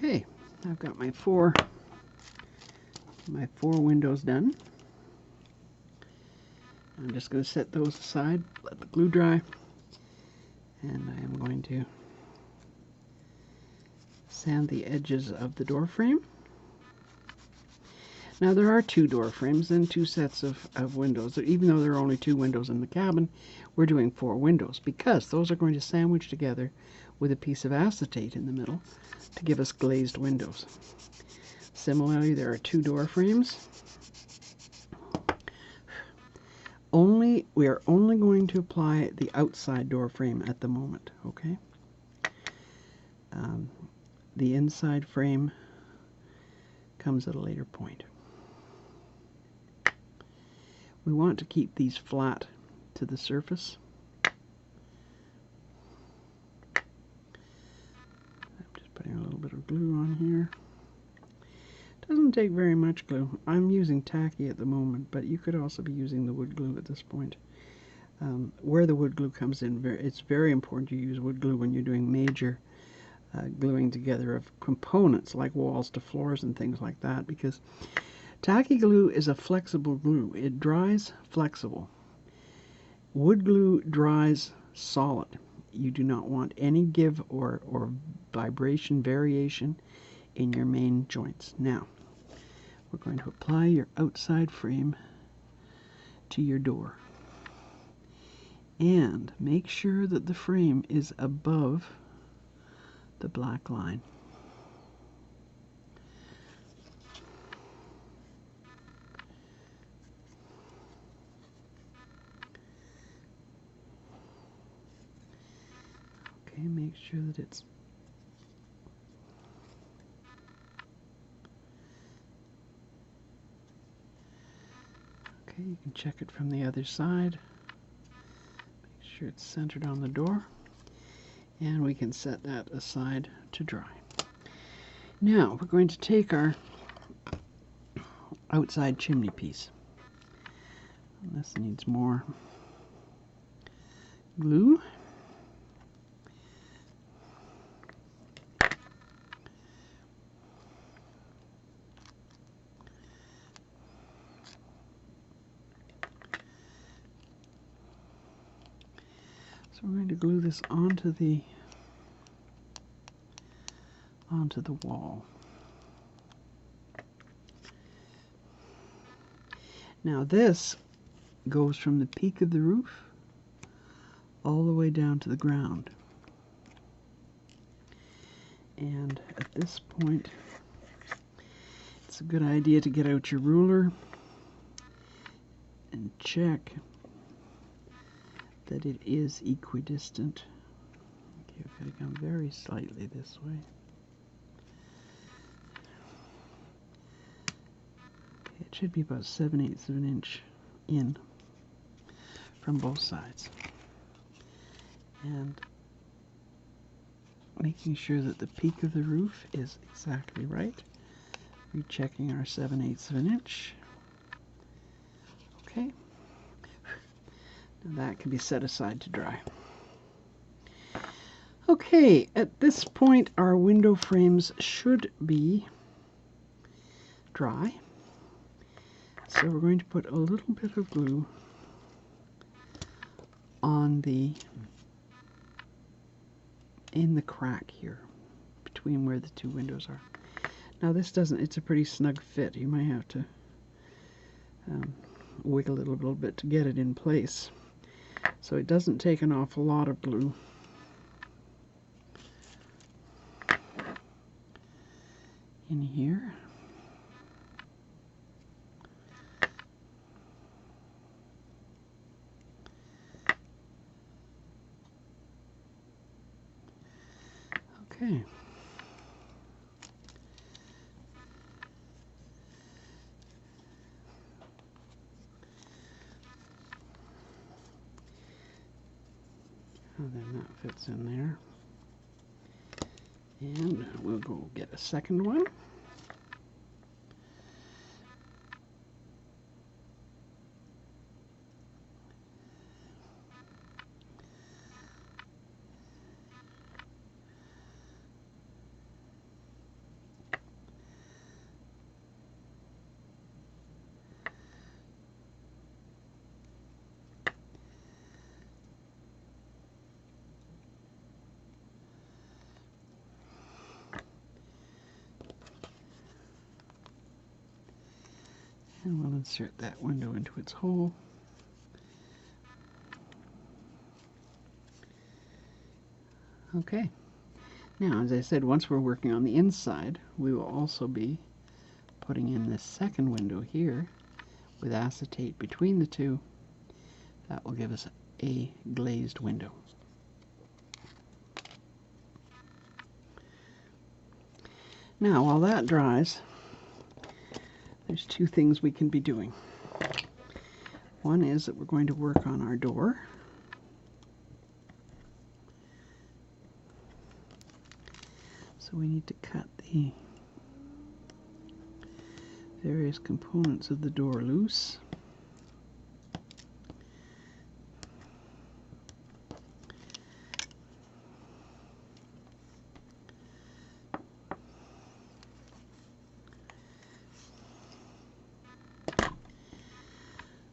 Okay, I've got my four windows done. I'm just going to set those aside, let the glue dry, and I am going to sand the edges of the door frame. Now there are two door frames and two sets of windows. Even though there are only two windows in the cabin, we're doing four windows because those are going to sandwich together with a piece of acetate in the middle to give us glazed windows. Similarly, there are two door frames. We are only going to apply the outside door frame at the moment, okay? The inside frame comes at a later point. We want to keep these flat to the surface. I'm just putting a little bit of glue on here. Doesn't take very much glue. I'm using tacky at the moment, but you could also be using the wood glue at this point. Where the wood glue comes in, it's very important you use wood glue when you're doing major gluing together of components like walls to floors and things like that, because tacky glue is a flexible glue. It dries flexible. Wood glue dries solid. You do not want any give or vibration variation in your main joints. Now, we're going to apply your outside frame to your door. And make sure that the frame is above the black line. Okay, make sure that it's okay. You can check it from the other side. Make sure it's centered on the door, and we can set that aside to dry. Now we're going to take our outside chimney piece. This needs more glue. So we're going to glue this onto the wall. Now this goes from the peak of the roof all the way down to the ground. And at this point, it's a good idea to get out your ruler and check that it is equidistant. Okay, we've got to come very slightly this way. Okay, it should be about 7/8 of an inch in from both sides. And making sure that the peak of the roof is exactly right. Rechecking our 7/8 of an inch. Okay. Now that can be set aside to dry. Okay, at this point our window frames should be dry. So we're going to put a little bit of glue on in the crack here between where the two windows are. Now this it's a pretty snug fit. You might have to wiggle it a little bit to get it in place. So it doesn't take an awful lot of glue. In here. Okay. And then that fits in there. And we'll go get a second one. And we'll insert that window into its hole. Okay. Now, as I said, once we're working on the inside, we will also be putting in this second window here with acetate between the two. That will give us a glazed window. Now, while that dries, there's two things we can be doing. One is that we're going to work on our door. So we need to cut the various components of the door loose.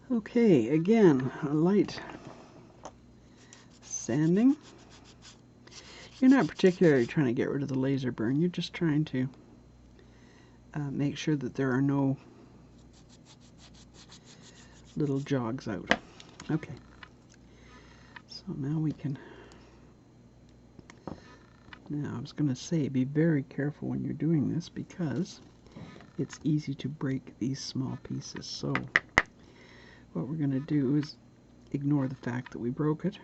Okay, again, a light sanding. You're not particularly trying to get rid of the laser burn, you're just trying to make sure that there are no little jogs out. Okay, so now we can, now I was going to say be very careful when you're doing this because it's easy to break these small pieces. So what we're going to do is ignore the fact that we broke it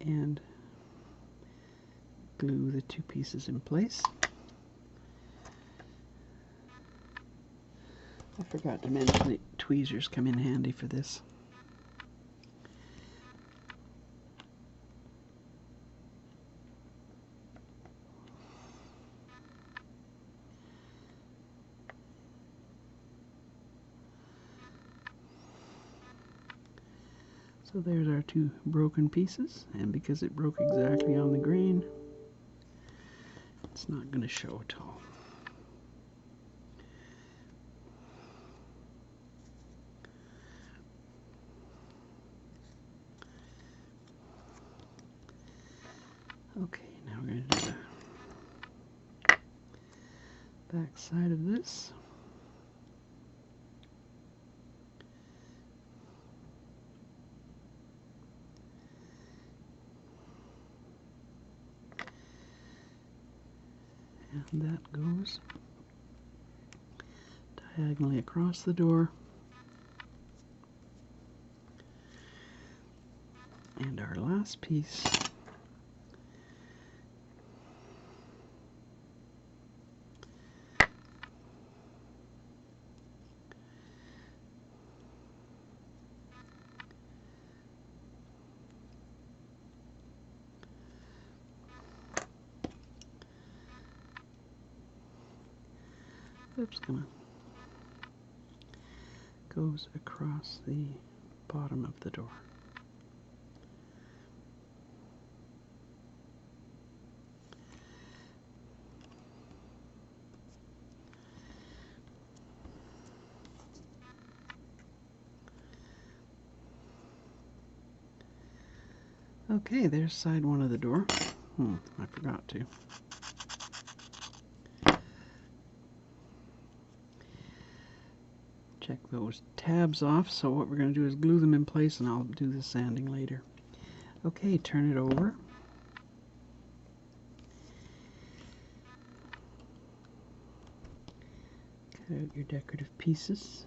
and glue the two pieces in place. I forgot to mention that tweezers come in handy for this. So there's our two broken pieces, and because it broke exactly on the grain, it's not going to show at all. Okay, now we're going to do the back side of this. And that goes diagonally across the door. And our last piece goes across the bottom of the door. Okay, there's side one of the door. I forgot to. Check those tabs off, so what we're going to do is glue them in place and I'll do the sanding later. Okay, turn it over. Cut out your decorative pieces.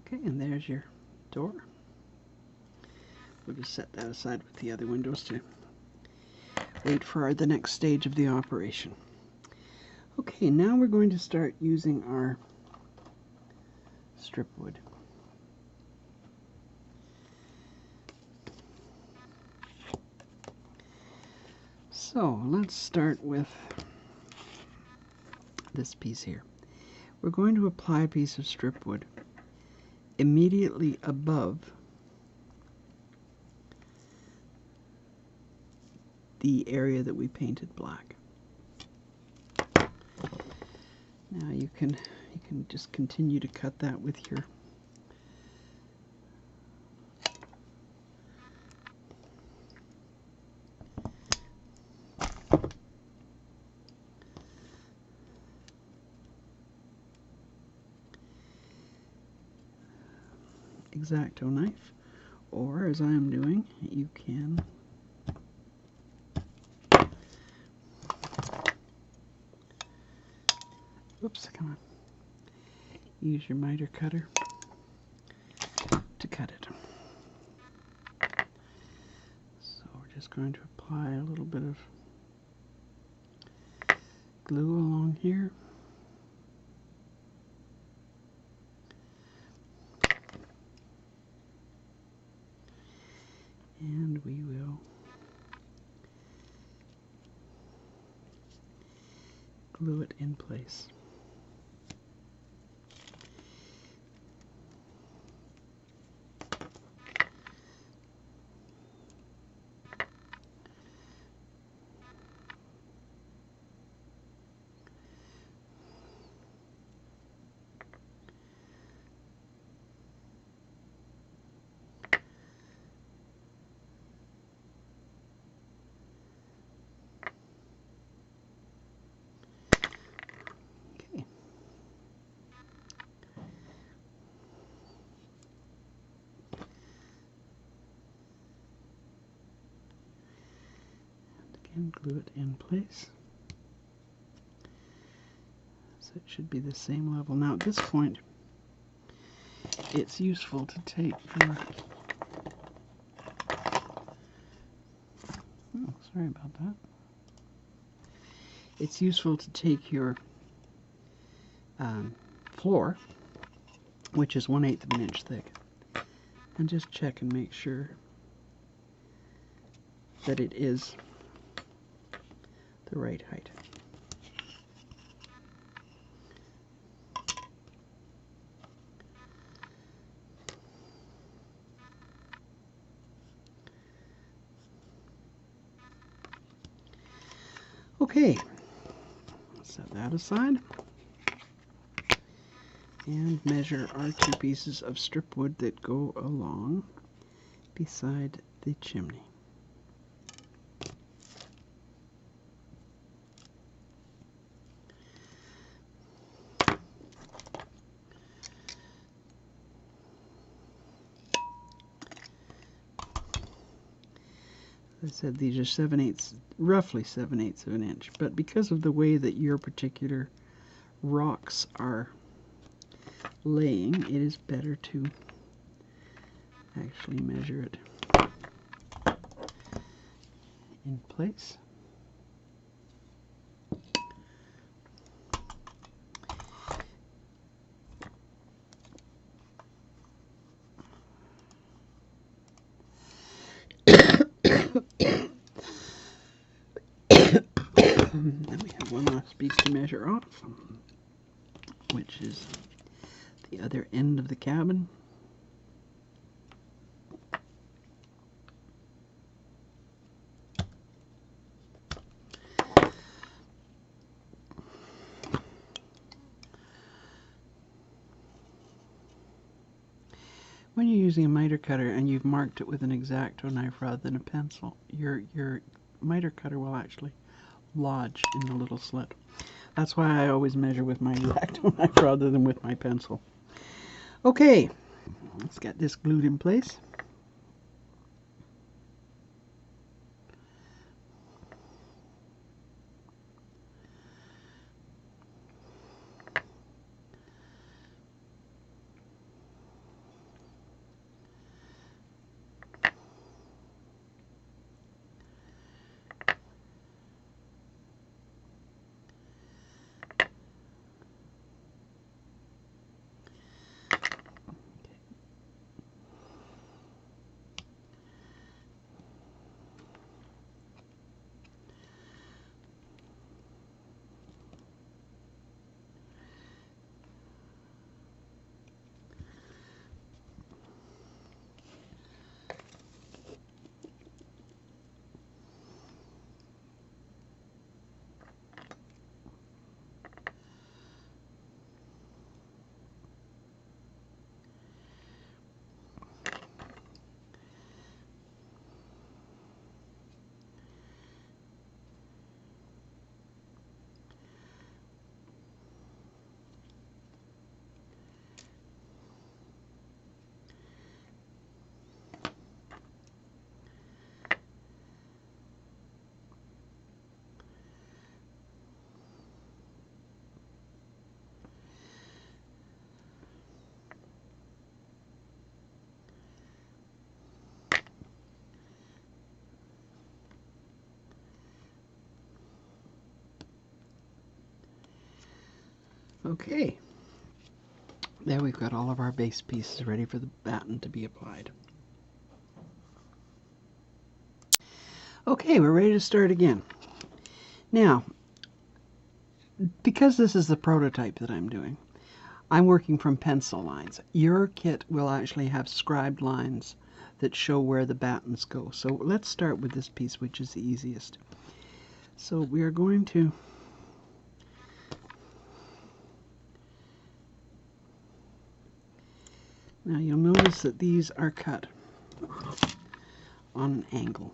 Okay, and there's your door. We'll just set that aside with the other windows to wait for the next stage of the operation. Okay, now we're going to start using our strip wood. So let's start with this piece here. We're going to apply a piece of strip wood immediately above the area that we painted black. Now you can just continue to cut that with your X-Acto knife, or as I am doing, you can come on. Use your miter cutter to cut it. So we're just going to apply a little bit of glue along here. And we will glue it in place. And glue it in place. So it should be the same level. Now at this point, it's useful to take your... Oh, sorry about that. It's useful to take your floor, which is 1/8 of an inch thick, and just check and make sure that it is the right height. Okay, set that aside and measure our 2 pieces of strip wood that go along beside the chimney. I said these are 7/8, roughly 7/8 of an inch, but because of the way that your particular rocks are laying, it is better to actually measure it in place. Then we have one last piece to measure off, which is the other end of the cabin. When you're using a miter cutter and you've marked it with an X-Acto knife rather than a pencil, your miter cutter will actually lodge in the little slit. That's why I always measure with my X-Acto knife rather than with my pencil. Okay, let's get this glued in place. Okay, there we've got all of our base pieces ready for the batten to be applied. Okay, we're ready to start again. Now, because this is the prototype that I'm doing, I'm working from pencil lines. Your kit will actually have scribed lines that show where the battens go. So let's start with this piece, which is the easiest. So we are going to now you'll notice that these are cut on an angle.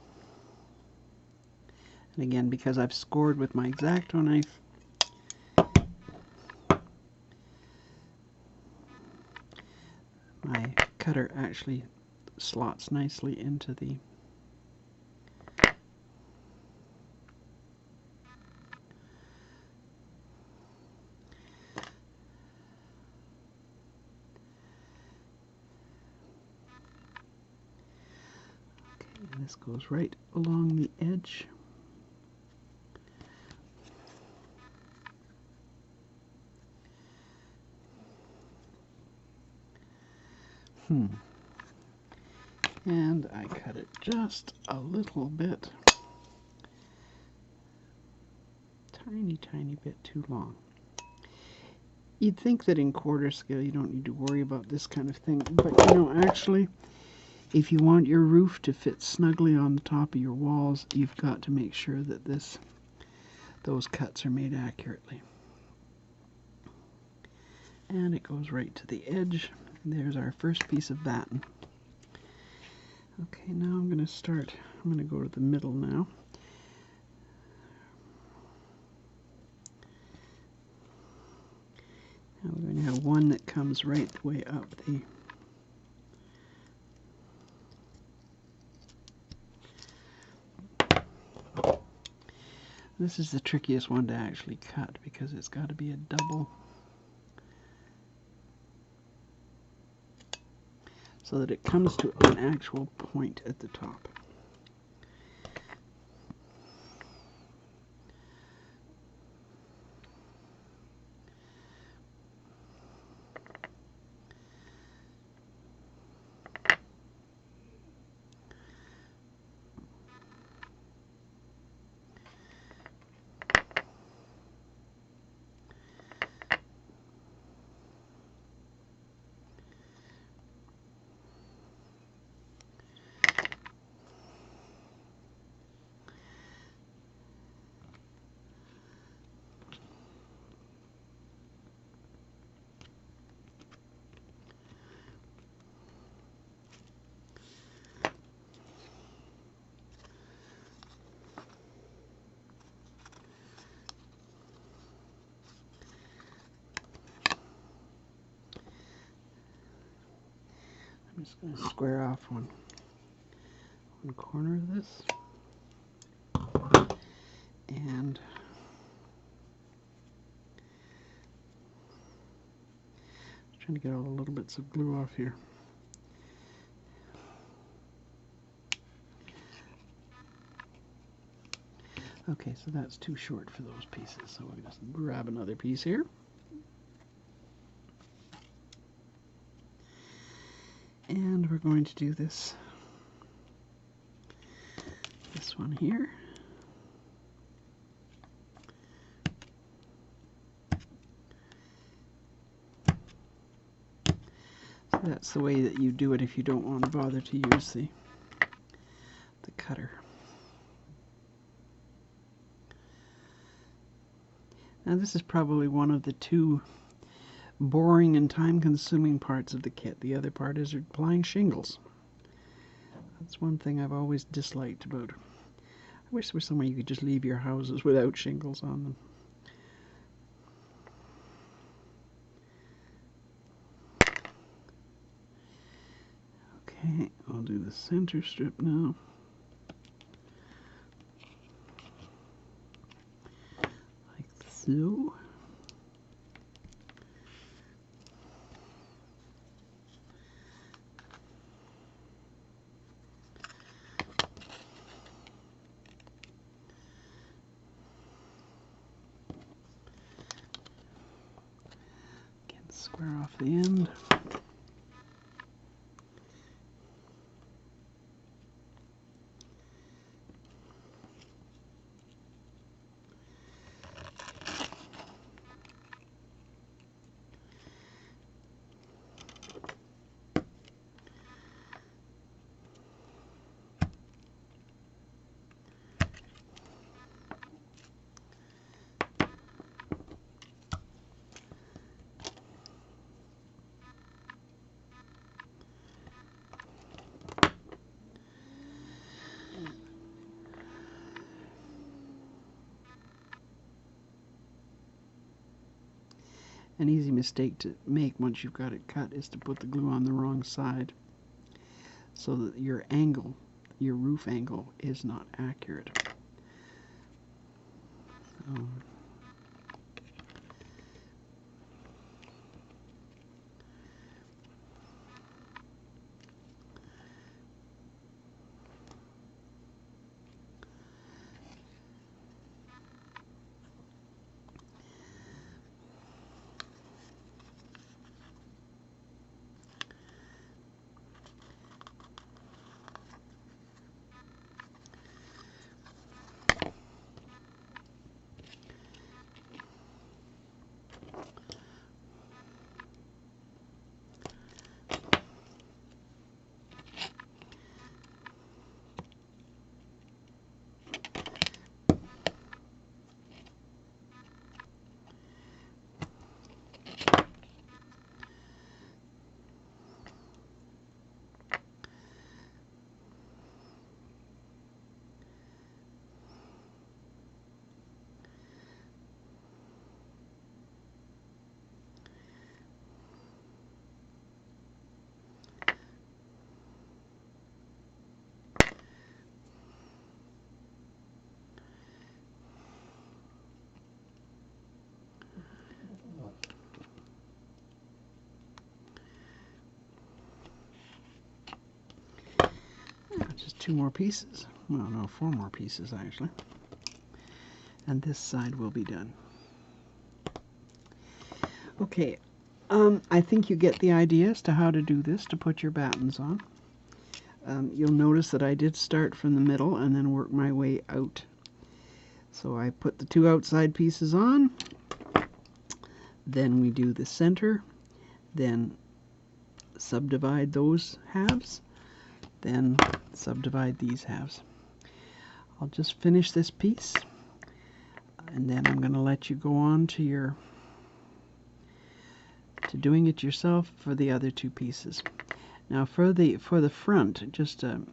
And again, because I've scored with my X-Acto knife, my cutter actually slots nicely into the and this goes right along the edge. And I cut it just a little bit, tiny bit too long. You'd think that in quarter scale you don't need to worry about this kind of thing, but you know, actually, if you want your roof to fit snugly on the top of your walls, you've got to make sure that those cuts are made accurately. And it goes right to the edge. There's our first piece of batten. Okay, now I'm going to go to the middle now. Now we're going to have one that comes right the way up the This is the trickiest one to actually cut because it's got to be a double so that it comes to an actual point at the top. I'm just going to square off one corner of this, and trying to get all the little bits of glue off here. Okay, so that's too short for those pieces, so we'll just grab another piece here. And we're going to do this one here. So that's the way that you do it if you don't want to bother to use the cutter. Now this is probably one of the two boring and time-consuming parts of the kit. The other part is applying shingles. That's one thing I've always disliked about it. I wish there was somewhere you could just leave your houses without shingles on them. Okay, I'll do the center strip now. Like so. Square off the end. An easy mistake to make once you've got it cut is to put the glue on the wrong side so that your angle, your roof angle, is not accurate. Just 2 more pieces. Well, no, 4 more pieces actually. And this side will be done. Okay, I think you get the idea as to how to do this, to put your battens on. You'll notice that I did start from the middle and then work my way out. So I put the 2 outside pieces on, then we do the center, then subdivide those halves, then subdivide these halves. I'll just finish this piece and then I'm going to let you go on to doing it yourself for the other 2 pieces. Now for the front, just to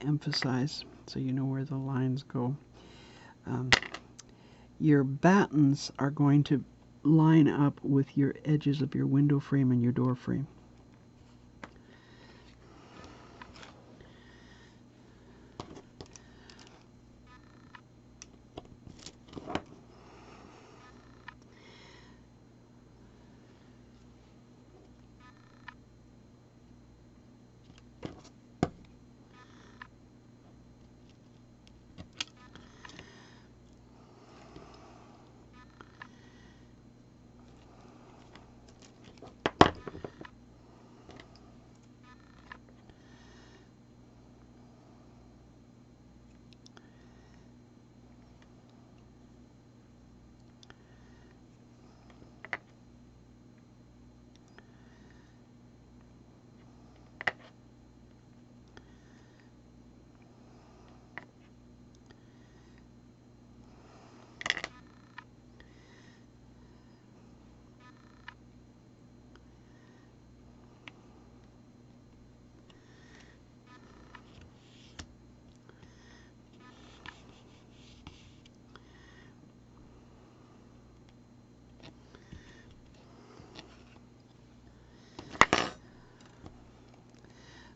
emphasize so you know where the lines go, your battens are going to line up with your edges of your window frame and your door frame.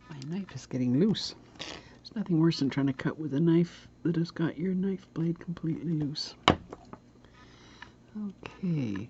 My knife is getting loose. There's nothing worse than trying to cut with a knife that has got your knife blade completely loose. Okay.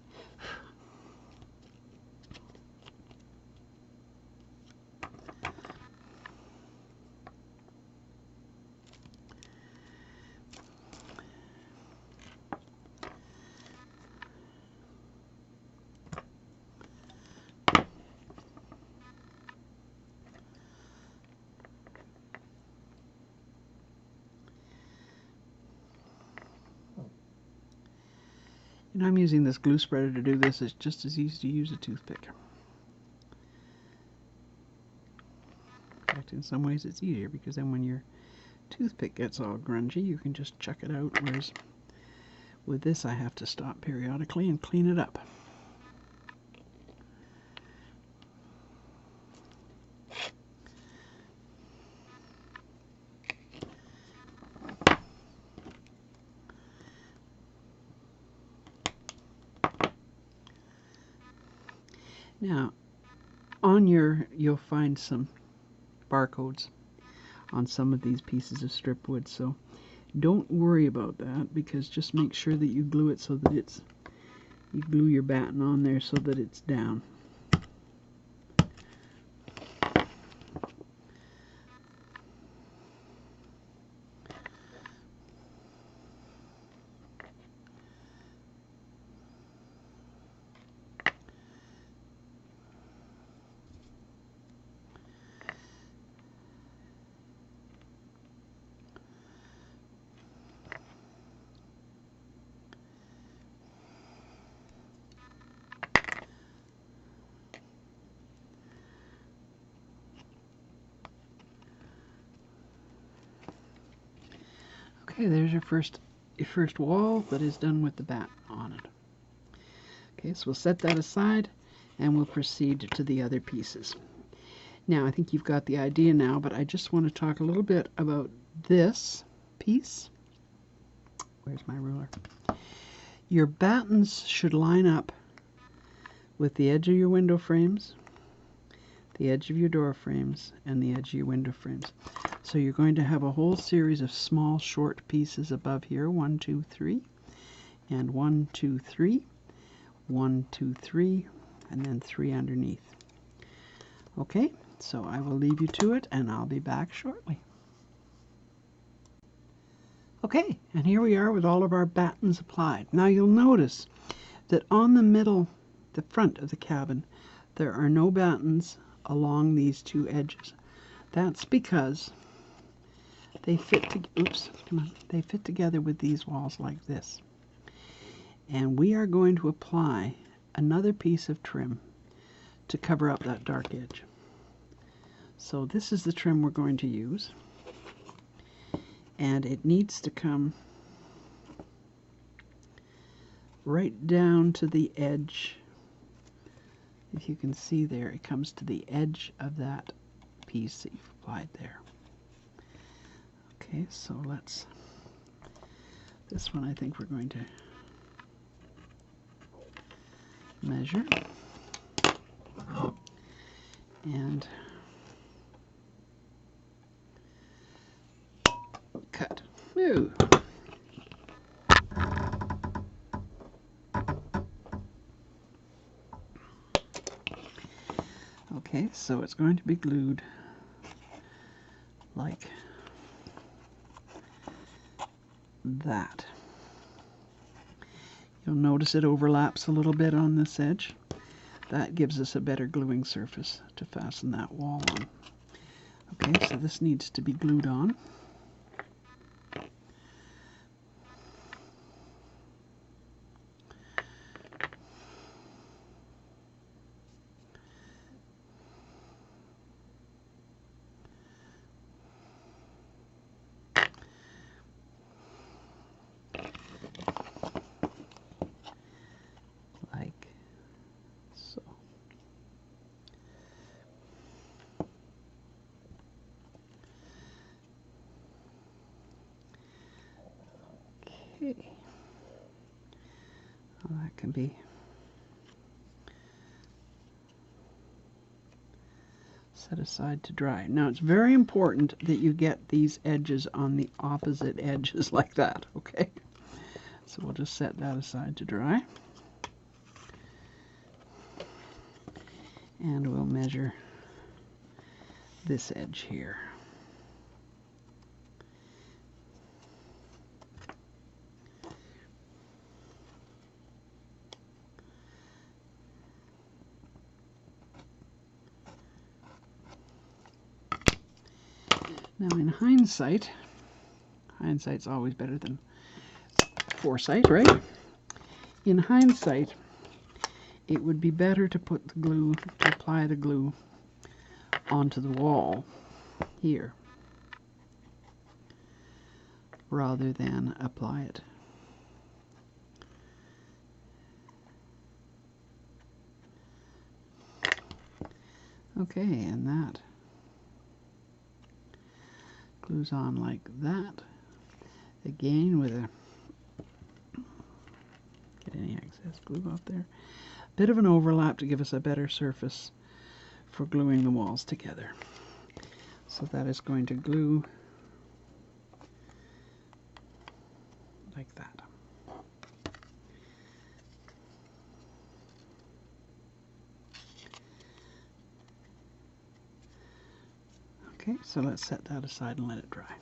And I'm using this glue spreader to do this. It's just as easy to use a toothpick. In fact, in some ways it's easier, because then when your toothpick gets all grungy, you can just chuck it out, whereas with this I have to stop periodically and clean it up. Now, you'll find some barcodes on some of these pieces of strip wood, so don't worry about that, because just make sure that you glue it so that you glue your batten on there so that it's down. Okay, there's your first wall that is done with the batten on it. Okay, so we'll set that aside and we'll proceed to the other pieces. Now, I think you've got the idea now, but I just want to talk a little bit about this piece. Where's my ruler? Your battens should line up with the edge of your window frames, the edge of your door frames, and the edge of your window frames. So you're going to have a whole series of small short pieces above here, 1, 2, 3, and 1, 2, 3, 1, 2, 3, and then 3 underneath. Okay, so I will leave you to it, and I'll be back shortly. Okay, and here we are with all of our battens applied. Now you'll notice that on the front of the cabin, there are no battens along these two edges. That's because they fit together with these walls like this. And we are going to apply another piece of trim to cover up that dark edge. So this is the trim we're going to use, and it needs to come right down to the edge. If you can see there, it comes to the edge of that piece that you've applied there. Okay, so this one I think we're going to measure and cut. Ooh. Okay, so it's going to be glued like that. You'll notice it overlaps a little bit on this edge. That gives us a better gluing surface to fasten that wall on. Okay, so this needs to be glued on. Okay. Well, that can be set aside to dry. Now it's very important that you get these edges on the opposite edges like that, okay? So we'll just set that aside to dry. And we'll measure this edge here. Now in hindsight's always better than foresight, right? in hindsight, it would be better to put the glue, to apply the glue onto the wall here rather than apply it okay, and that glues on like that again with a get any excess glue off there. Bit of an overlap to give us a better surface for gluing the walls together. So that is going to glue like that. Okay, so let's set that aside and let it dry.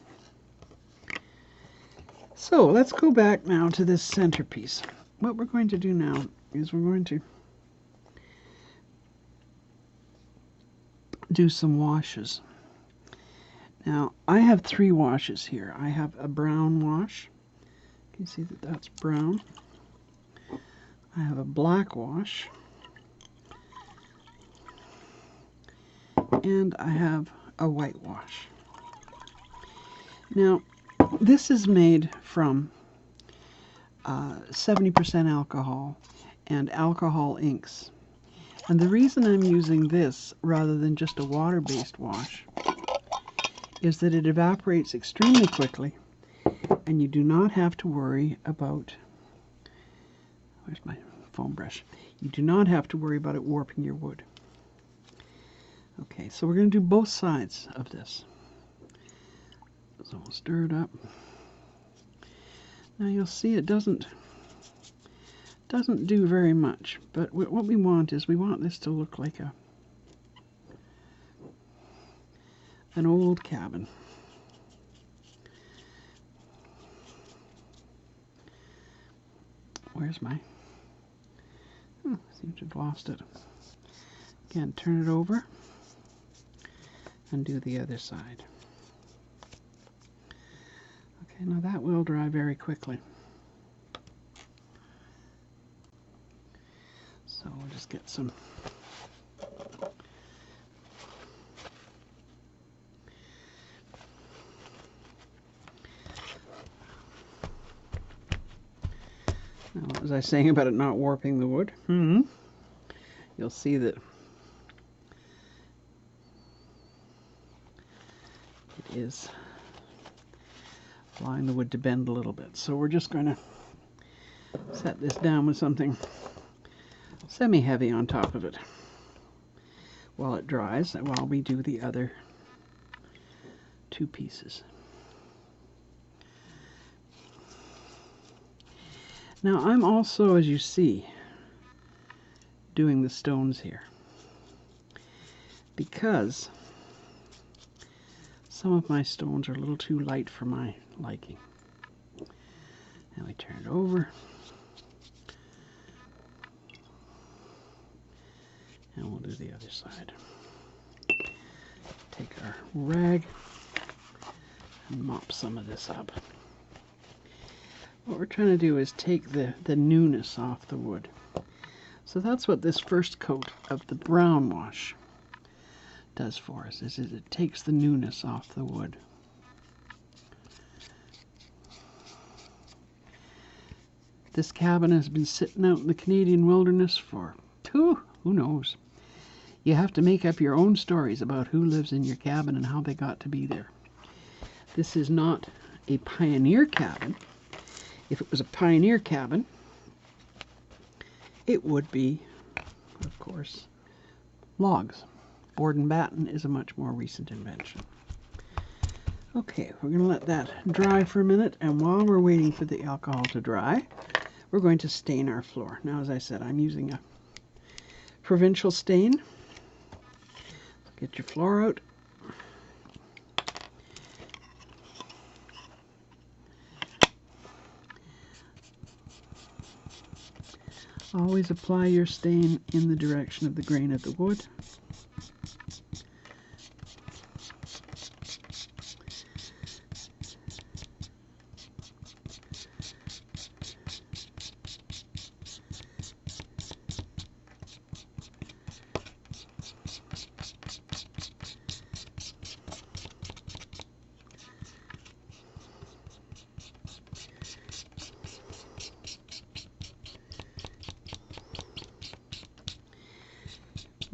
So let's go back now to this centerpiece. What we're going to do now is we're going to do some washes. Now I have 3 washes here. I have a brown wash. You can see that that's brown. I have a black wash. And I have a white wash. Now this is made from 70% alcohol and alcohol inks. And the reason I'm using this rather than just a water-based wash is that it evaporates extremely quickly and you do not have to worry about, where's my foam brush? You do not have to worry about it warping your wood. Okay, so we're going to do both sides of this. So we'll stir it up. Now you'll see it doesn't do very much, but what we want is we want this to look like an old cabin. Where's my, oh, I seem to have lost it. Again, turn it over and do the other side. Okay, now that will dry very quickly. So we'll just get some now, what was I saying about it not warping the wood? You'll see that it is allowing the wood to bend a little bit. So we're just going to set this down with something semi-heavy on top of it while it dries and while we do the other 2 pieces. Now I'm also, as you see, doing the stones here because some of my stones are a little too light for my liking. Now we turn it over and we'll do the other side. Take our rag and mop some of this up. What we're trying to do is take the newness off the wood. So that's what this first coat of the brown wash does for us, is it takes the newness off the wood. This cabin has been sitting out in the Canadian wilderness for, who knows. You have to make up your own stories about who lives in your cabin and how they got to be there. This is not a pioneer cabin. If it was a pioneer cabin, it would be, of course, logs. Board and batten is a much more recent invention. Okay, we're going to let that dry for a minute, and while we're waiting for the alcohol to dry, we're going to stain our floor. Now, as I said, I'm using a provincial stain. Get your floor out. Always apply your stain in the direction of the grain of the wood.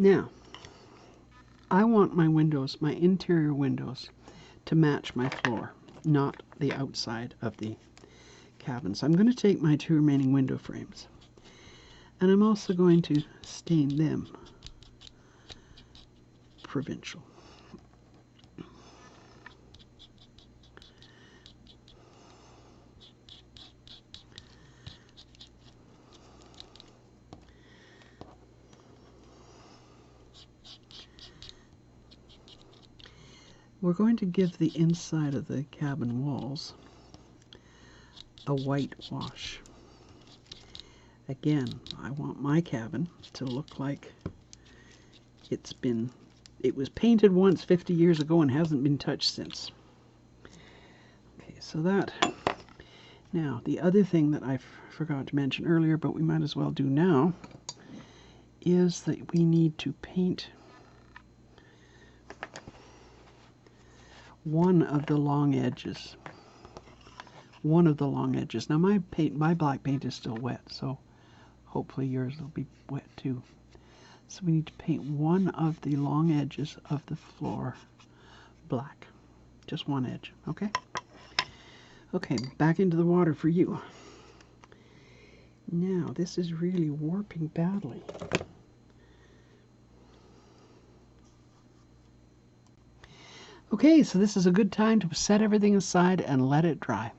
Now, I want my windows, my interior windows, to match my floor, not the outside of the cabin. So I'm going to take my 2 remaining window frames, and I'm also going to stain them provincial. We're going to give the inside of the cabin walls a white wash. Again, I want my cabin to look like it was painted once 50 years ago and hasn't been touched since. Okay, so that. Now, the other thing that I forgot to mention earlier, but we might as well do now, is that we need to paint one of the long edges. One of the long edges. Now my black paint is still wet, so hopefully yours will be wet too. So we need to paint one of the long edges of the floor black. Just one edge, okay? Okay, back into the water for you. Now, this is really warping badly. Okay, so this is a good time to set everything aside and let it dry.